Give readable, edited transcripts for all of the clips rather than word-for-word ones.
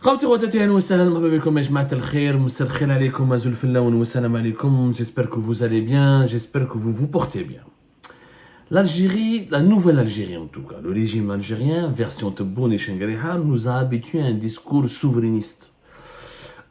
خوتي خواتاتي اهلا وسهلا مرحبا بكم يا جماعة الخير مساء الخير عليكم ازول فلاون والسلام عليكم. J'espère que vous allez bien, j'espère que vous vous portez bien. L'Algérie, la nouvelle Algérie en tout cas, le régime algérien, version Tebboune et Chenghariha, nous a habitués à un discours souverainiste.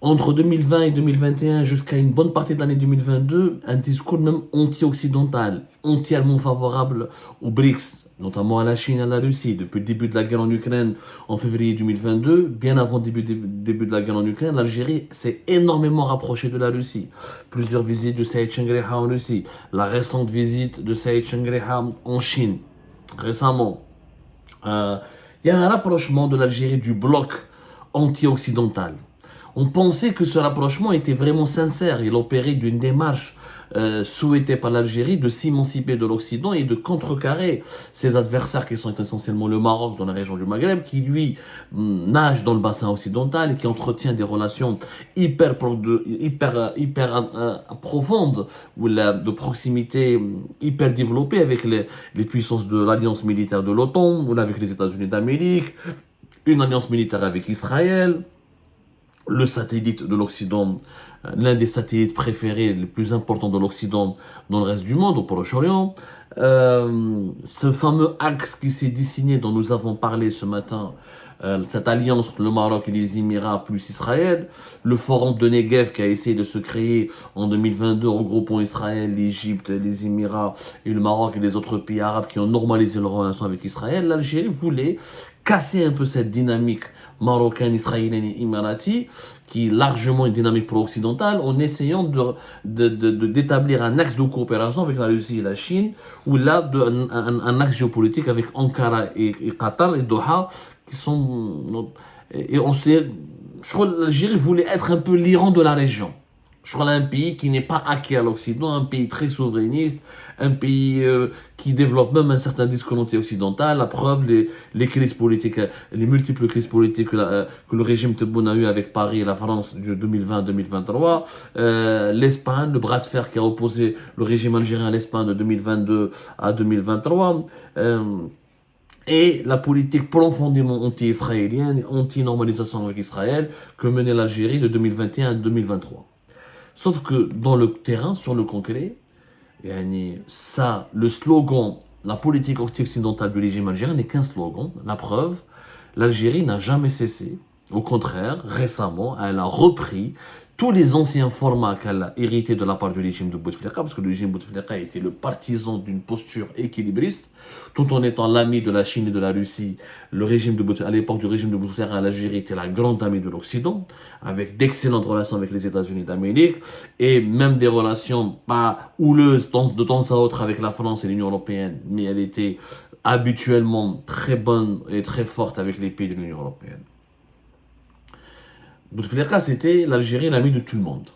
Entre 2020 et 2021, jusqu'à une bonne partie de l'année 2022, un discours même anti-occidental, entièrement favorable aux BRICS, notamment à la Chine et à la Russie. Depuis le début de la guerre en Ukraine en février 2022, bien avant le début de la guerre en Ukraine, l'Algérie s'est énormément rapprochée de la Russie. Plusieurs visites de Saïd Chenghariha en Russie, la récente visite de Saïd Chenghariha en Chine, récemment. Il y a un rapprochement de l'Algérie du bloc anti-occidental. On pensait que ce rapprochement était vraiment sincère. Il opérait d'une démarche souhaitée par l'Algérie de s'émanciper de l'Occident et de contrecarrer ses adversaires qui sont essentiellement le Maroc dans la région du Maghreb, qui lui nage dans le bassin occidental et qui entretient des relations hyper profondes ou de proximité hyper développée avec les puissances de l'alliance militaire de l'OTAN ou avec les États-Unis d'Amérique, une alliance militaire avec Israël, le satellite de l'Occident, l'un des satellites préférés les plus importants de l'Occident dans le reste du monde, au Proche-Orient. Ce fameux axe qui s'est dessiné, dont nous avons parlé ce matin, cette alliance entre le Maroc et les Émirats plus Israël, le forum de Negev qui a essayé de se créer en 2022 regroupant Israël, l'Égypte, les Émirats et le Maroc et les autres pays arabes qui ont normalisé leurs relations avec Israël. L'Algérie voulait casser un peu cette dynamique marocaine, israélienne et émirati, qui est largement une dynamique pro-occidentale, en essayant d'établir un axe de coopération avec la Russie et la Chine, ou là, un axe géopolitique avec Ankara et Qatar et Doha, qui sont... Et on sait, je crois que l'Algérie voulait être un peu l'Iran de la région. Je crois un pays qui n'est pas acquis à l'Occident, un pays très souverainiste, un pays qui développe même un certain discours anti-occidental. La preuve, les crises politiques, les multiples crises politiques que le régime Tebboune a eu avec Paris et la France de 2020-2023, l'Espagne, le bras de fer qui a opposé le régime algérien à l'Espagne de 2022 à 2023, et la politique profondément anti-israélienne, anti-normalisation avec Israël que menait l'Algérie de 2021 à 2023. Sauf que dans le terrain, sur le concret, ça, le slogan, la politique anti-occidentale du régime algérien n'est qu'un slogan. La preuve, l'Algérie n'a jamais cessé. Au contraire, récemment, elle a repris tous les anciens formats qu'elle a hérités de la part du régime de Bouteflika, parce que le régime Bouteflika était le partisan d'une posture équilibriste, tout en étant l'ami de la Chine et de la Russie. Le régime de Bouteflika, à l'époque du régime de Bouteflika, l'Algérie était la grande amie de l'Occident, avec d'excellentes relations avec les États-Unis d'Amérique, et même des relations pas houleuses de temps à autre avec la France et l'Union européenne, mais elle était habituellement très bonne et très forte avec les pays de l'Union européenne. Bouteflika, c'était l'Algérie, l'ami de tout le monde.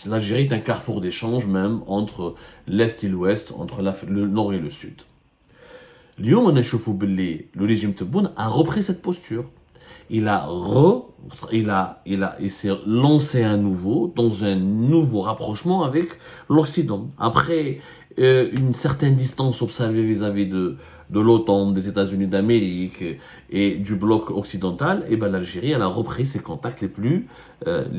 L'Algérie est un carrefour d'échange même entre l'Est et l'Ouest, entre le Nord et le Sud. Le régime Tebboune a repris cette posture. Il s'est lancé à nouveau dans un nouveau rapprochement avec l'Occident. Après une certaine distance observée vis-à-vis de l'OTAN, des États-Unis d'Amérique et du bloc occidental, et ben l'Algérie elle a repris ses contacts les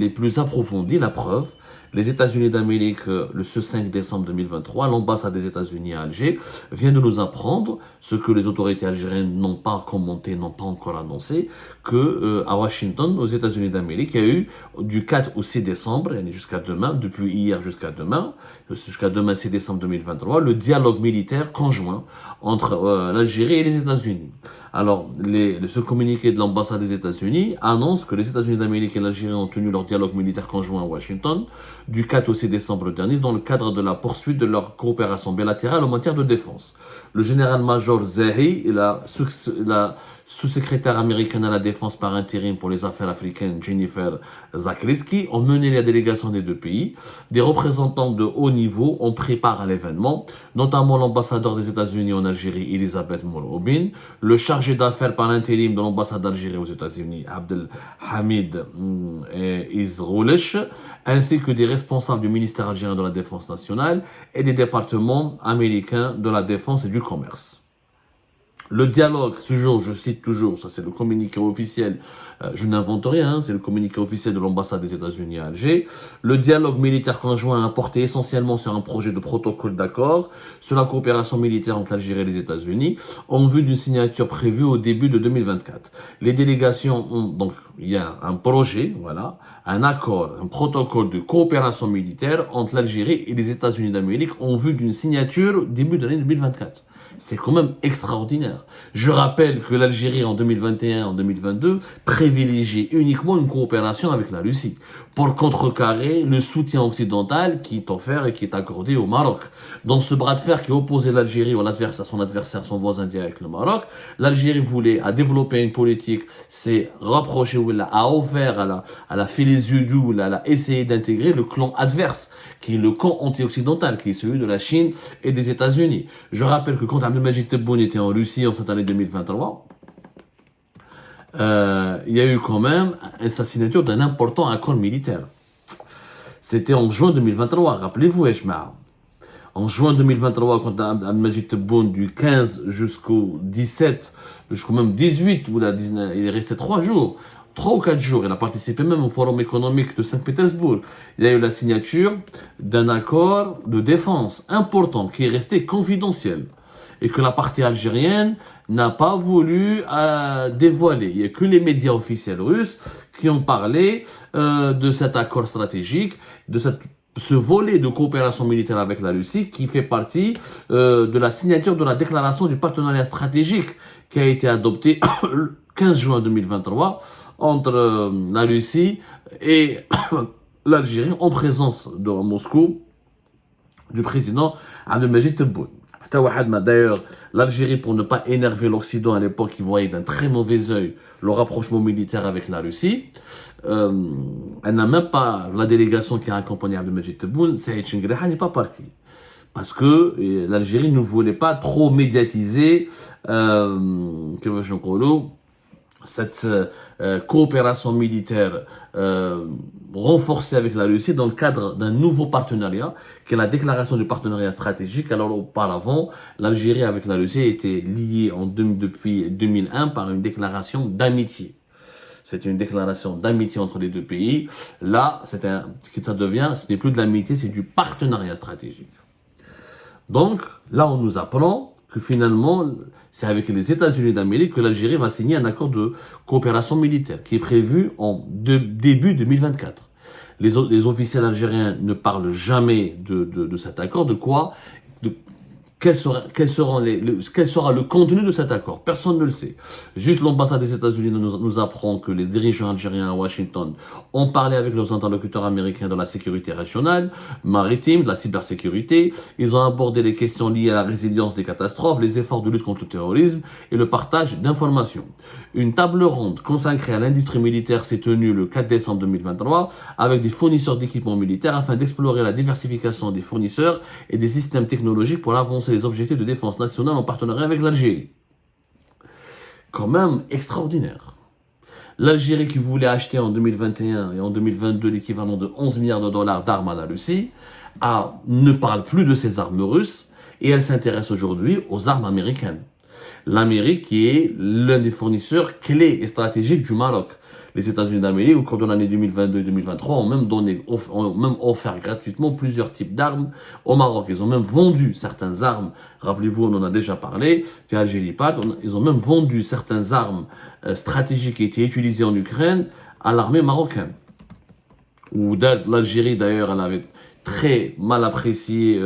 plus approfondis. La preuve, les États-Unis d'Amérique, ce 5 décembre 2023, l'ambassade des États-Unis à Alger vient de nous apprendre ce que les autorités algériennes n'ont pas commenté, n'ont pas encore annoncé, que à Washington, aux États-Unis d'Amérique, il y a eu du 4 au 6 décembre, jusqu'à demain, depuis hier jusqu'à demain 6 décembre 2023, le dialogue militaire conjoint entre l'Algérie et les États-Unis. Alors, ce communiqué de l'ambassade des États-Unis annonce que les États-Unis d'Amérique et l'Algérie ont tenu leur dialogue militaire conjoint à Washington du 4 au 6 décembre dernier dans le cadre de la poursuite de leur coopération bilatérale en matière de défense. Le général-major Zahi et la sous-secrétaire américaine à la défense par intérim pour les affaires africaines Jennifer Zakriski ont mené la délégation des deux pays. Des représentants de haut niveau ont pris part à l'événement, notamment l'ambassadeur des États-Unis en Algérie, Elisabeth Mouloubine, le chargé d'affaires par intérim de l'ambassade d'Algérie aux États-Unis, Abdelhamid Izroulish, ainsi que des responsables du ministère algérien de la Défense nationale et des départements américains de la Défense et du Commerce. Le dialogue, toujours, je cite toujours, ça c'est le communiqué officiel, je n'invente rien, c'est le communiqué officiel de l'ambassade des États-Unis à Alger. Le dialogue militaire conjoint a porté essentiellement sur un projet de protocole d'accord sur la coopération militaire entre l'Algérie et les États-Unis, en vue d'une signature prévue au début de 2024. Les délégations ont donc, il y a un projet, voilà, un accord, un protocole de coopération militaire entre l'Algérie et les États-Unis d'Amérique en vue d'une signature début de l'année 2024. C'est quand même extraordinaire. Je rappelle que l'Algérie en 2021, en 2022, privilégiait uniquement une coopération avec la Russie pour contrecarrer le soutien occidental qui est offert et qui est accordé au Maroc. Dans ce bras de fer qui opposait l'Algérie à son adversaire, son voisin direct, le Maroc, l'Algérie voulait à développer une politique, s'est rapproché ou a offert, elle a fait les yeux doux, elle a essayé d'intégrer le clan adverse, qui est le camp anti-occidental, qui est celui de la Chine et des États-Unis. Je rappelle que quand Abdelmajid Tebboune était en Russie en cette année 2023, il y a eu quand même la signature d'un important accord militaire. C'était en juin 2023, rappelez-vous, Eshma. En juin 2023, quand Abdelmajid Tebboune, du 15 jusqu'au 17, jusqu'au même 18, ou il est resté 3 jours, 3 ou 4 jours. Il a participé même au Forum économique de Saint-Pétersbourg. Il y a eu la signature d'un accord de défense important qui est resté confidentiel et que la partie algérienne n'a pas voulu dévoiler. Il n'y a que les médias officiels russes qui ont parlé de cet accord stratégique, de ce volet de coopération militaire avec la Russie qui fait partie de la signature de la déclaration du partenariat stratégique qui a été adoptée le 15 juin 2023 entre la Russie et l'Algérie en présence de Moscou du président Abdelmajid Tebboune. D'ailleurs, l'Algérie, pour ne pas énerver l'Occident à l'époque, qui voyait d'un très mauvais œil le rapprochement militaire avec la Russie, elle n'a même pas, la délégation qui a accompagné Abdelmajid Tebboune, Saïd Chenguereha n'est pas partie. Parce que l'Algérie ne voulait pas trop médiatiser cette coopération militaire renforcée avec la Russie dans le cadre d'un nouveau partenariat, qui est la déclaration du partenariat stratégique. Alors auparavant, l'Algérie avec la Russie était liée depuis 2001 par une déclaration d'amitié. C'était une déclaration d'amitié entre les deux pays. Là, ce n'est plus de l'amitié, c'est du partenariat stratégique. Donc, là, on nous apprend que finalement, c'est avec les États-Unis d'Amérique que l'Algérie va signer un accord de coopération militaire qui est prévu en début 2024. Les officiels algériens ne parlent jamais de cet accord. De quoi? Quel sera le contenu de cet accord? Personne ne le sait. Juste l'ambassade des États-Unis nous apprend que les dirigeants algériens à Washington ont parlé avec leurs interlocuteurs américains de la sécurité régionale, maritime, de la cybersécurité. Ils ont abordé les questions liées à la résilience des catastrophes, les efforts de lutte contre le terrorisme et le partage d'informations. Une table ronde consacrée à l'industrie militaire s'est tenue le 4 décembre 2023 avec des fournisseurs d'équipements militaires afin d'explorer la diversification des fournisseurs et des systèmes technologiques pour avancer les objectifs de défense nationale en partenariat avec l'Algérie. Quand même extraordinaire. L'Algérie qui voulait acheter en 2021 et en 2022 l'équivalent de 11 milliards de dollars d'armes à la Russie, ne parle plus de ses armes russes et elle s'intéresse aujourd'hui aux armes américaines. L'Amérique qui est l'un des fournisseurs clés et stratégiques du Maroc. Les États-Unis d'Amérique, au cours de l'année 2022 et 2023, ont même offert gratuitement plusieurs types d'armes au Maroc. Ils ont même vendu certaines armes. Rappelez-vous, on en a déjà parlé. Puis Algérie part, ils ont même vendu certaines armes stratégiques qui étaient utilisées en Ukraine à l'armée marocaine. Ou l'Algérie, d'ailleurs, elle avait très mal apprécié.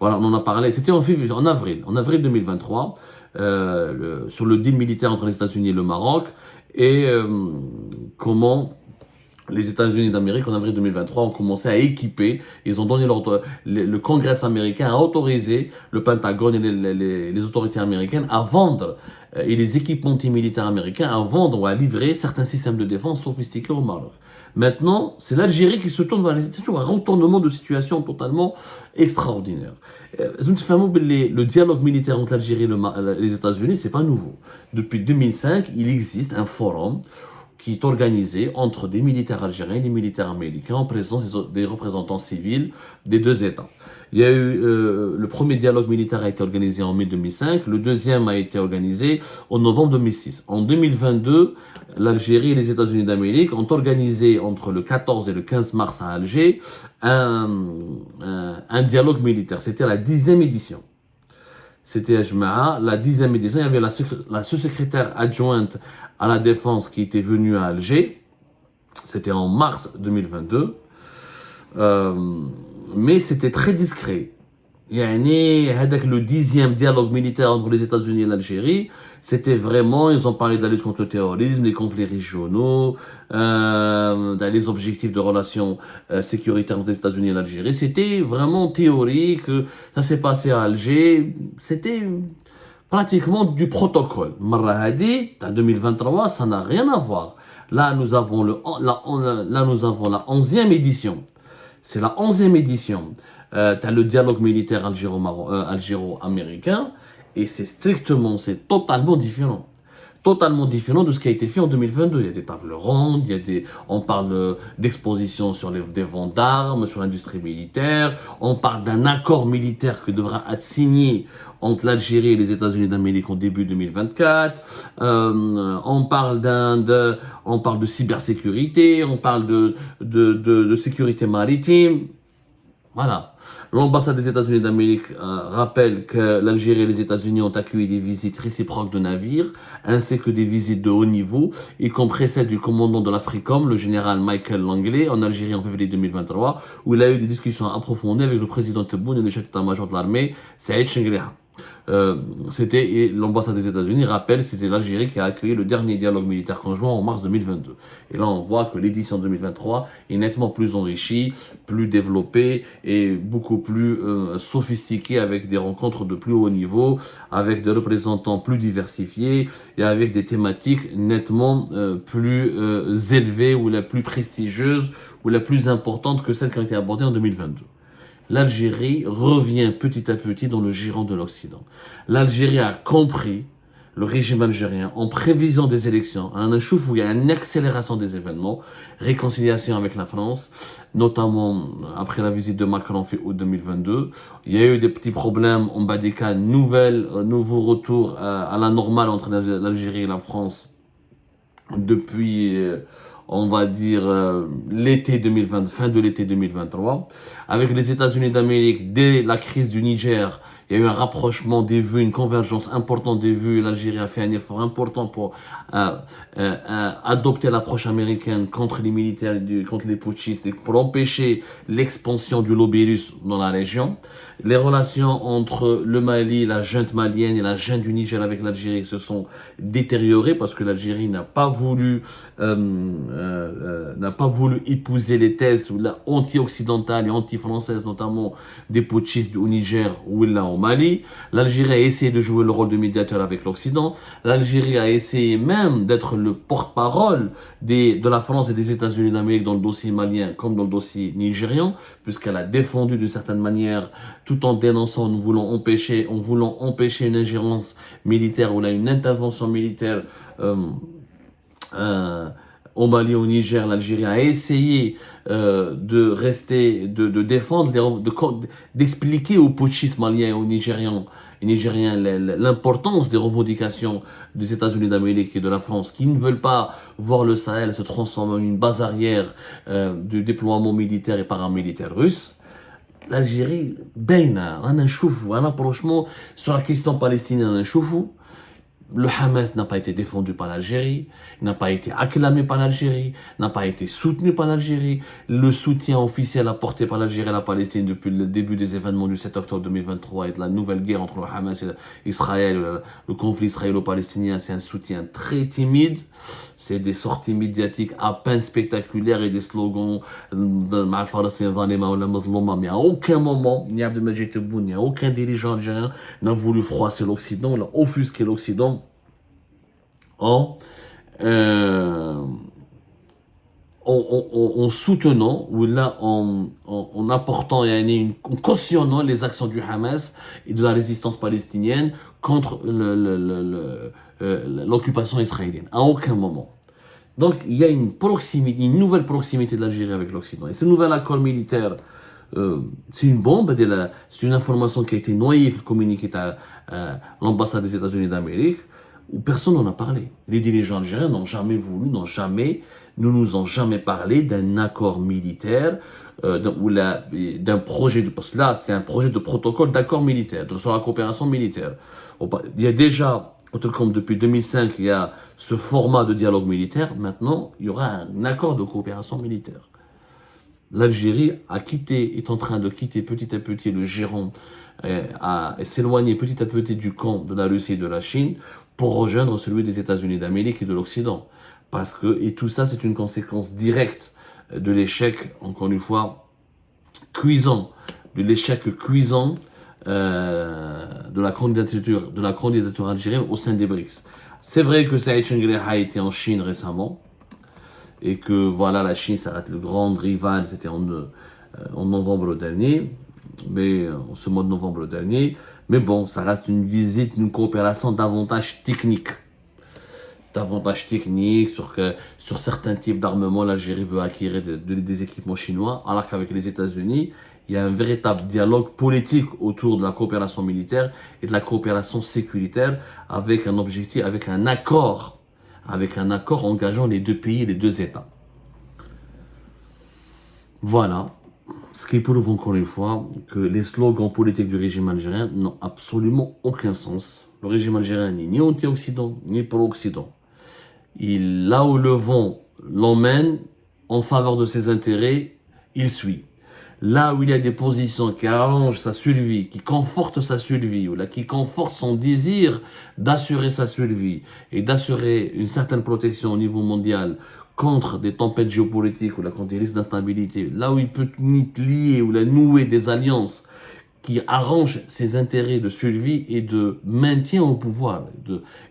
Voilà, on en a parlé. C'était en avril 2023, sur le deal militaire entre les États-Unis et le Maroc. Et comment les États-Unis d'Amérique, en avril 2023, ont commencé à équiper. Ils ont donné le Congrès américain a autorisé le Pentagone et les autorités américaines à vendre, et les équipementiers militaires américains à vendre ou à livrer certains systèmes de défense sophistiqués au Maroc. Maintenant, c'est l'Algérie qui se tourne vers les États-Unis, un retournement de situation totalement extraordinaire. Le dialogue militaire entre l'Algérie et les États-Unis, c'est pas nouveau. Depuis 2005, il existe un forum qui est organisé entre des militaires algériens et des militaires américains en présence des représentants civils des deux États. Il y a eu le premier dialogue militaire a été organisé en mai 2005, le deuxième a été organisé en novembre 2006. En 2022, l'Algérie et les États-Unis d'Amérique ont organisé entre le 14 et le 15 mars à Alger un dialogue militaire. C'était la 10e édition. C'était la 10e édition. Il y avait la sous-secrétaire adjointe à la défense qui était venue à Alger. C'était en mars 2022. Mais c'était très discret. Avec le 10e dialogue militaire entre les États-Unis et l'Algérie, c'était vraiment, ils ont parlé de la lutte contre le terrorisme, les conflits régionaux, les objectifs de relations sécuritaires entre les États-Unis et l'Algérie. C'était vraiment théorique, ça s'est passé à Alger, c'était pratiquement du protocole. Marra hadi, en 2023, ça n'a rien à voir. Là, nous avons la 11e édition. C'est la 11e édition. T'as le dialogue militaire algéro-américain et c'est totalement différent. Totalement différent de ce qui a été fait en 2022. Il y a des tables rondes, on parle d'exposition sur des ventes d'armes, sur l'industrie militaire, on parle d'un accord militaire qui devra être signé entre l'Algérie et les États-Unis d'Amérique en début 2024. On parle de cybersécurité, on parle de sécurité maritime. Voilà. L'ambassade des États-Unis d'Amérique rappelle que l'Algérie et les États-Unis ont accueilli des visites réciproques de navires, ainsi que des visites de haut niveau, y compris celle du commandant de l'Africom, le général Michael Langley, en Algérie en février 2023, où il a eu des discussions approfondies avec le président Tebboune et le chef d'état-major de l'armée, Saïd Chengriha. Et l'ambassade des États-Unis rappelle, c'était l'Algérie qui a accueilli le dernier dialogue militaire conjoint en mars 2022. Et là, on voit que l'édition 2023 est nettement plus enrichie, plus développée et beaucoup plus sophistiquée, avec des rencontres de plus haut niveau, avec des représentants plus diversifiés et avec des thématiques nettement plus élevées ou la plus prestigieuse ou la plus importante que celles qui ont été abordées en 2022. L'Algérie revient petit à petit dans le giron de l'Occident. L'Algérie a compris, le régime algérien, en prévision des élections, un chouf où il y a une accélération des événements, réconciliation avec la France, notamment après la visite de Macron en août 2022. Il y a eu des petits problèmes en bas des cas, nouveau retour à la normale entre l'Algérie et la France depuis... on va dire l'été 2020, fin de l'été 2023. Avec les États-Unis d'Amérique, dès la crise du Niger, il y a eu un rapprochement des vues, une convergence importante des vues. L'Algérie a fait un effort important pour adopter l'approche américaine contre les militaires, contre les putschistes, et pour empêcher l'expansion du lobby russe dans la région. Les relations entre le Mali, la junte malienne et la junte du Niger avec l'Algérie se sont détériorées parce que l'Algérie n'a pas voulu épouser les thèses anti-occidentales et anti-françaises, notamment des putschistes au Niger ou là au Mali. L'Algérie a essayé de jouer le rôle de médiateur avec l'Occident. L'Algérie a essayé même d'être le porte-parole de la France et des États-Unis d'Amérique dans le dossier malien comme dans le dossier nigérian, puisqu'elle a défendu d'une certaine manière, tout en dénonçant, en voulant empêcher une ingérence militaire ou là une intervention militaire au Mali, au Niger. L'Algérie a essayé de défendre, d'expliquer aux putschistes maliens et aux Nigériens l'importance des revendications des États-Unis d'Amérique et de la France, qui ne veulent pas voir le Sahel se transformer en une base arrière du déploiement militaire et paramilitaire russe. L'Algérie, un approchement sur la question palestinienne, un choufou. Le Hamas n'a pas été défendu par l'Algérie, n'a pas été acclamé par l'Algérie, n'a pas été soutenu par l'Algérie. Le soutien officiel apporté par l'Algérie à la Palestine depuis le début des événements du 7 octobre 2023 et de la nouvelle guerre entre le Hamas et Israël, le conflit israélo-palestinien, c'est un soutien très timide. C'est des sorties médiatiques à peine spectaculaires et des slogans mais à aucun moment, ni Abdelmadjid Tebboune, ni aucun dirigeant algérien n'a voulu froisser l'Occident, n'a offusqué l'Occident en soutenant ou là en apportant et en cautionnant les actions du Hamas et de la résistance palestinienne contre l'occupation israélienne. À aucun moment. Donc il y a une proximité, une nouvelle proximité de l'Algérie avec l'Occident. Et ce nouvel accord militaire, c'est une bombe, c'est une information qui a été noyée, communiquée à l'ambassade des États-Unis d'Amérique, où personne n'en a parlé. Les dirigeants algériens n'ont jamais voulu, ne nous ont jamais parlé d'un accord militaire, d'un projet, parce que là, c'est un projet de protocole d'accord militaire, sur la coopération militaire. Il y a déjà, comme depuis 2005, il y a ce format de dialogue militaire. Maintenant, il y aura un accord de coopération militaire. L'Algérie est en train de quitter petit à petit le giron, et s'éloigner petit à petit du camp de la Russie et de la Chine pour rejoindre celui des États-Unis d'Amérique et de l'Occident. Et tout ça, c'est une conséquence directe de l'échec, encore une fois, cuisant, de la candidature algérienne au sein des BRICS. C'est vrai que Saïd Chengleri a été en Chine récemment, et que voilà, la Chine, ça reste le grand rival, c'était en novembre dernier, en ce mois de novembre dernier, mais bon, ça reste une visite, une coopération davantage technique sur certains types d'armements, l'Algérie veut acquérir des équipements chinois, alors qu'avec les États-Unis, il y a un véritable dialogue politique autour de la coopération militaire et de la coopération sécuritaire avec un objectif, avec un accord engageant les deux pays et les deux États. Voilà. Ce qui prouve encore une fois que les slogans politiques du régime algérien n'ont absolument aucun sens. Le régime algérien n'est ni anti-Occident, ni pro-Occident. Là où le vent l'emmène en faveur de ses intérêts, il suit. Là où il y a des positions qui arrangent sa survie, qui confortent sa survie, ou là, qui confortent son désir d'assurer sa survie et d'assurer une certaine protection au niveau mondial contre des tempêtes géopolitiques ou là, contre des risques d'instabilité, là où il peut lier ou là, nouer des alliances qui arrangent ses intérêts de survie et de maintien au pouvoir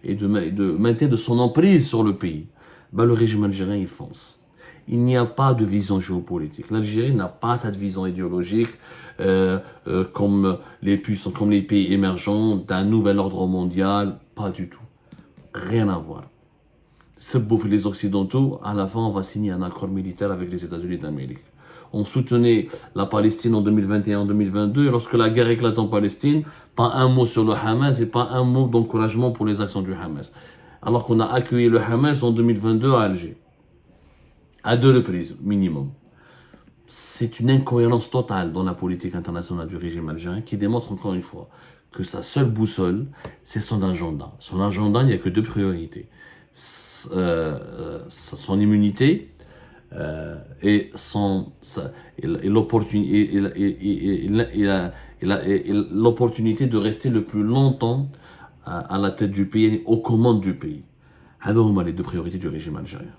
et de maintien de son emprise sur le pays, le régime algérien il fonce. Il n'y a pas de vision géopolitique. L'Algérie n'a pas cette vision idéologique comme les pays émergents d'un nouvel ordre mondial. Pas du tout. Rien à voir. Se bouffer les Occidentaux, à la fin, on va signer un accord militaire avec les États-Unis d'Amérique. On soutenait la Palestine en 2021, en 2022, et lorsque la guerre éclate en Palestine, pas un mot sur le Hamas et pas un mot d'encouragement pour les actions du Hamas. Alors qu'on a accueilli le Hamas en 2022 à Alger. À 2 reprises, minimum. C'est une incohérence totale dans la politique internationale du régime algérien qui démontre encore une fois que sa seule boussole, c'est son agenda. Son agenda, il n'y a que 2 priorités. Son immunité et l'opportunité de rester le plus longtemps à la tête du pays, aux commandes du pays. هذا هما les 2 priorités du régime algérien.